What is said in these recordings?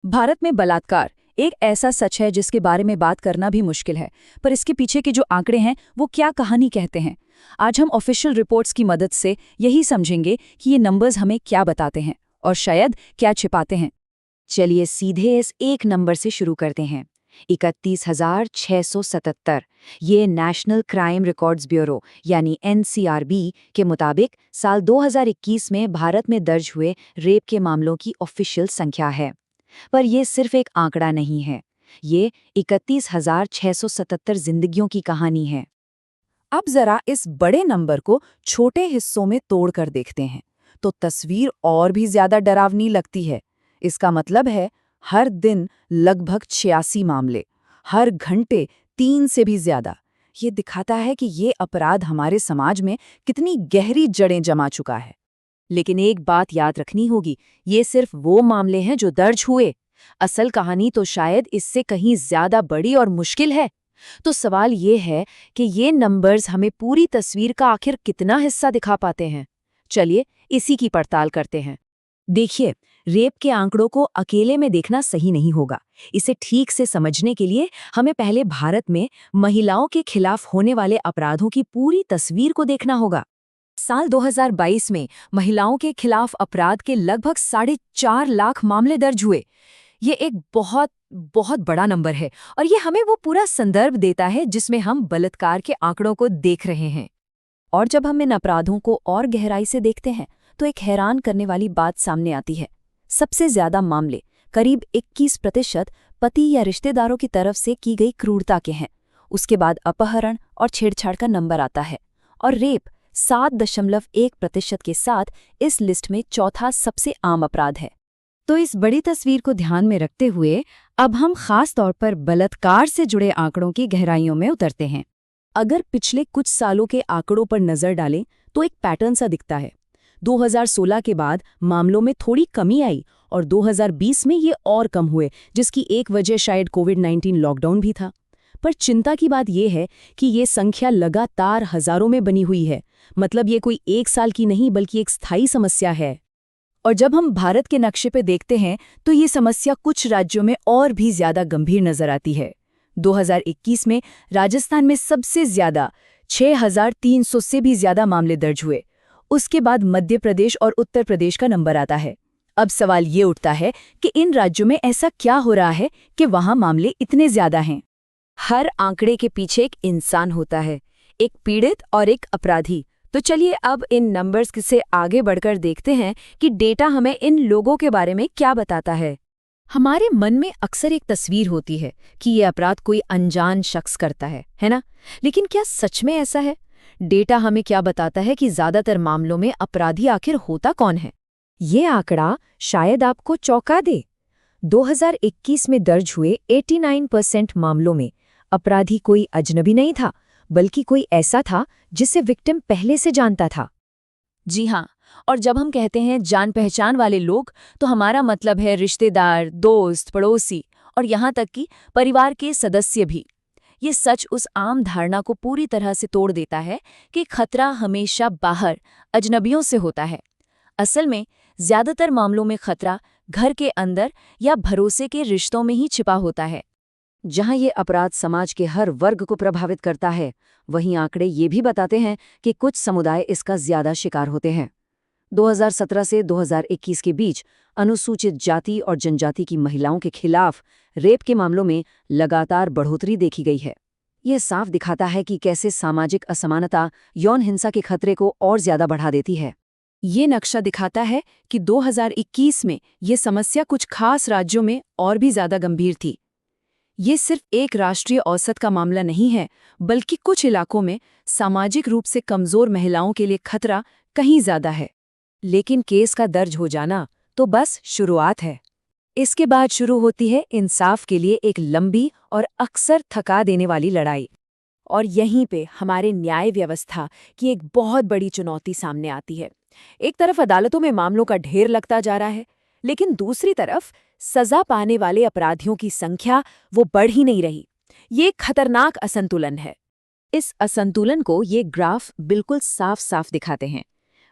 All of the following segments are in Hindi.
भारत में बलात्कार एक ऐसा सच है जिसके बारे में बात करना भी मुश्किल है, पर इसके पीछे के जो आंकड़े हैं वो क्या कहानी कहते हैं। आज हम ऑफिशियल रिपोर्ट्स की मदद से यही समझेंगे कि ये नंबर्स हमें क्या बताते हैं और शायद क्या छिपाते हैं। चलिए सीधे इस एक नंबर से शुरू करते हैं। 31,677। ये नेशनल क्राइम रिकॉर्ड्स ब्यूरो यानी एनसीआरबी के मुताबिक साल 2021 में भारत में दर्ज हुए रेप के मामलों की ऑफिशियल संख्या है। पर ये सिर्फ एक आंकड़ा नहीं है, ये 31,677 जिंदगियों की कहानी है। अब जरा इस बड़े नंबर को छोटे हिस्सों में तोड़कर देखते हैं तो तस्वीर और भी ज्यादा डरावनी लगती है। इसका मतलब है हर दिन लगभग 86 मामले, हर घंटे 3 से भी ज्यादा। ये दिखाता है कि ये अपराध हमारे समाज में कितनी गहरी जड़ें जमा चुका है। लेकिन एक बात याद रखनी होगी, ये सिर्फ वो मामले हैं जो दर्ज हुए। असल कहानी तो शायद इससे कहीं ज्यादा बड़ी और मुश्किल है। तो सवाल ये है कि ये नंबर्स हमें पूरी तस्वीर का आखिर कितना हिस्सा दिखा पाते हैं। चलिए इसी की पड़ताल करते हैं। देखिए, रेप के आंकड़ों को अकेले में देखना सही नहीं होगा। इसे ठीक से समझने के लिए हमें पहले भारत में महिलाओं के खिलाफ होने वाले अपराधों की पूरी तस्वीर को देखना होगा। साल 2022 में महिलाओं के खिलाफ अपराध के लगभग 4.5 लाख मामले दर्ज हुए। ये एक बहुत बहुत बड़ा नंबर है और ये हमें वो पूरा संदर्भ देता है जिसमें हम बलात्कार के आंकड़ों को देख रहे हैं। और जब हम इन अपराधों को और गहराई से देखते हैं तो एक हैरान करने वाली बात सामने आती है। सबसे ज्यादा मामले, करीब 21%, पति या रिश्तेदारों की तरफ से की गई क्रूरता के हैं। उसके बाद अपहरण और छेड़छाड़ का नंबर आता है और रेप 7.1% के साथ इस लिस्ट में चौथा सबसे आम अपराध है। तो इस बड़ी तस्वीर को ध्यान में रखते हुए अब हम खास तौर पर बलात्कार से जुड़े आंकड़ों की गहराइयों में उतरते हैं। अगर पिछले कुछ सालों के आंकड़ों पर नजर डालें तो एक पैटर्न सा दिखता है। 2016 के बाद मामलों में थोड़ी कमी आई और 2020 में ये और कम हुए, जिसकी एक वजह शायद कोविड-19 लॉकडाउन भी था। पर चिंता की बात यह है कि ये संख्या लगातार हजारों में बनी हुई है। मतलब ये कोई एक साल की नहीं बल्कि एक स्थायी समस्या है। और जब हम भारत के नक्शे पे देखते हैं तो ये समस्या कुछ राज्यों में और भी ज्यादा गंभीर नजर आती है। 2021 में राजस्थान में सबसे ज्यादा 6,300 से भी ज्यादा मामले दर्ज हुए। उसके बाद मध्य प्रदेश और उत्तर प्रदेश का नंबर आता है। अब सवाल ये उठता है कि इन राज्यों में ऐसा क्या हो रहा है कि वहां मामले इतने ज्यादा हैं। हर आंकड़े के पीछे एक इंसान होता है, एक पीड़ित और एक अपराधी। तो चलिए अब इन नंबर्स से आगे बढ़कर देखते हैं कि डेटा हमें इन लोगों के बारे में क्या बताता है। हमारे मन में अक्सर एक तस्वीर होती है कि ये अपराध कोई अनजान शख्स करता है ना? लेकिन क्या सच में ऐसा है? डेटा हमें क्या बताता है कि ज्यादातर मामलों में अपराधी आखिर होता कौन है? ये आंकड़ा शायद आपको चौंका दे। 2021 में दर्ज हुए 89% मामलों में अपराधी कोई अजनबी नहीं था, बल्कि कोई ऐसा था जिसे विक्टिम पहले से जानता था। जी हाँ, और जब हम कहते हैं जान पहचान वाले लोग तो हमारा मतलब है रिश्तेदार, दोस्त, पड़ोसी और यहाँ तक कि परिवार के सदस्य भी। ये सच उस आम धारणा को पूरी तरह से तोड़ देता है कि खतरा हमेशा बाहर, अजनबियों से होता है। असल में ज्यादातर मामलों में खतरा घर के अंदर या भरोसे के रिश्तों में ही छिपा होता है। जहां ये अपराध समाज के हर वर्ग को प्रभावित करता है, वहीं आंकड़े ये भी बताते हैं कि कुछ समुदाय इसका ज्यादा शिकार होते हैं। 2017 से 2021 के बीच अनुसूचित जाति और जनजाति की महिलाओं के खिलाफ रेप के मामलों में लगातार बढ़ोतरी देखी गई है। यह साफ दिखाता है कि कैसे सामाजिक असमानता यौन हिंसा के खतरे को और ज्यादा बढ़ा देती है। ये नक्शा दिखाता है कि 2021 में ये समस्या कुछ खास राज्यों में और भी ज्यादा गंभीर थी। ये सिर्फ एक राष्ट्रीय औसत का मामला नहीं है, बल्कि कुछ इलाकों में सामाजिक रूप से कमजोर महिलाओं के लिए खतरा कहीं ज्यादा है। लेकिन केस का दर्ज हो जाना तो बस शुरुआत है। इसके बाद शुरू होती है इंसाफ के लिए एक लंबी और अक्सर थका देने वाली लड़ाई। और यहीं पे हमारे न्याय व्यवस्था की एक बहुत बड़ी चुनौती सामने आती है। एक तरफ अदालतों में मामलों का ढेर लगता जा रहा है, लेकिन दूसरी तरफ सजा पाने वाले अपराधियों की संख्या वो बढ़ ही नहीं रही। ये एक खतरनाक असंतुलन है। इस असंतुलन को ये ग्राफ बिल्कुल साफ साफ दिखाते हैं।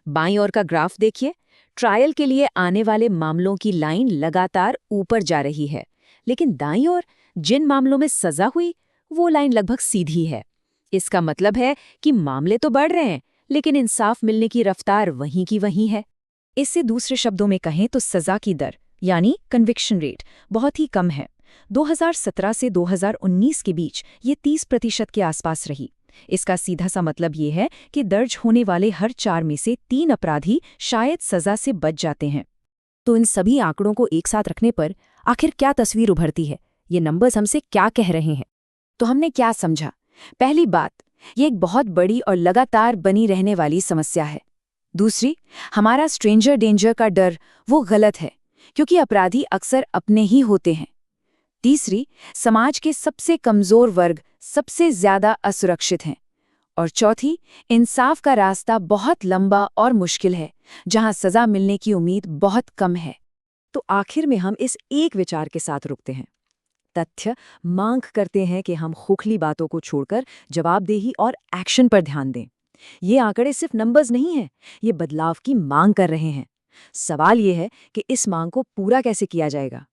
बाईं ओर का ग्राफ देखिए, ट्रायल के लिए आने वाले मामलों की लाइन लगातार ऊपर जा रही है, लेकिन दाईं ओर जिन मामलों में सजा हुई वो लाइन लगभग सीधी है। इसका मतलब है कि मामले तो बढ़ रहे हैं, लेकिन इंसाफ मिलने की रफ्तार वहीं की वहीं है। इससे दूसरे शब्दों में कहें तो सजा की दर यानी कन्विक्शन रेट बहुत ही कम है। 2017 से 2019 के बीच ये 30% के आसपास रही। इसका सीधा सा मतलब ये है कि दर्ज होने वाले हर 4 में से 3 अपराधी शायद सजा से बच जाते हैं। तो इन सभी आंकड़ों को एक साथ रखने पर आखिर क्या तस्वीर उभरती है? ये नंबर्स हमसे क्या कह रहे हैं? तो हमने क्या समझा? पहली बात, ये एक बहुत बड़ी और लगातार बनी रहने वाली समस्या है। दूसरी, हमारा स्ट्रेंजर डेंजर का डर वो गलत है, क्योंकि अपराधी अक्सर अपने ही होते हैं। तीसरी, समाज के सबसे कमजोर वर्ग सबसे ज्यादा असुरक्षित हैं। और चौथी, इंसाफ का रास्ता बहुत लंबा और मुश्किल है, जहां सजा मिलने की उम्मीद बहुत कम है। तो आखिर में हम इस एक विचार के साथ रुकते हैं। तथ्य मांग करते हैं कि हम खोखली बातों को छोड़कर जवाबदेही और एक्शन पर ध्यान दें। ये आंकड़े सिर्फ नंबर्स नहीं हैं, ये बदलाव की मांग कर रहे हैं। सवाल ये है कि इस मांग को पूरा कैसे किया जाएगा।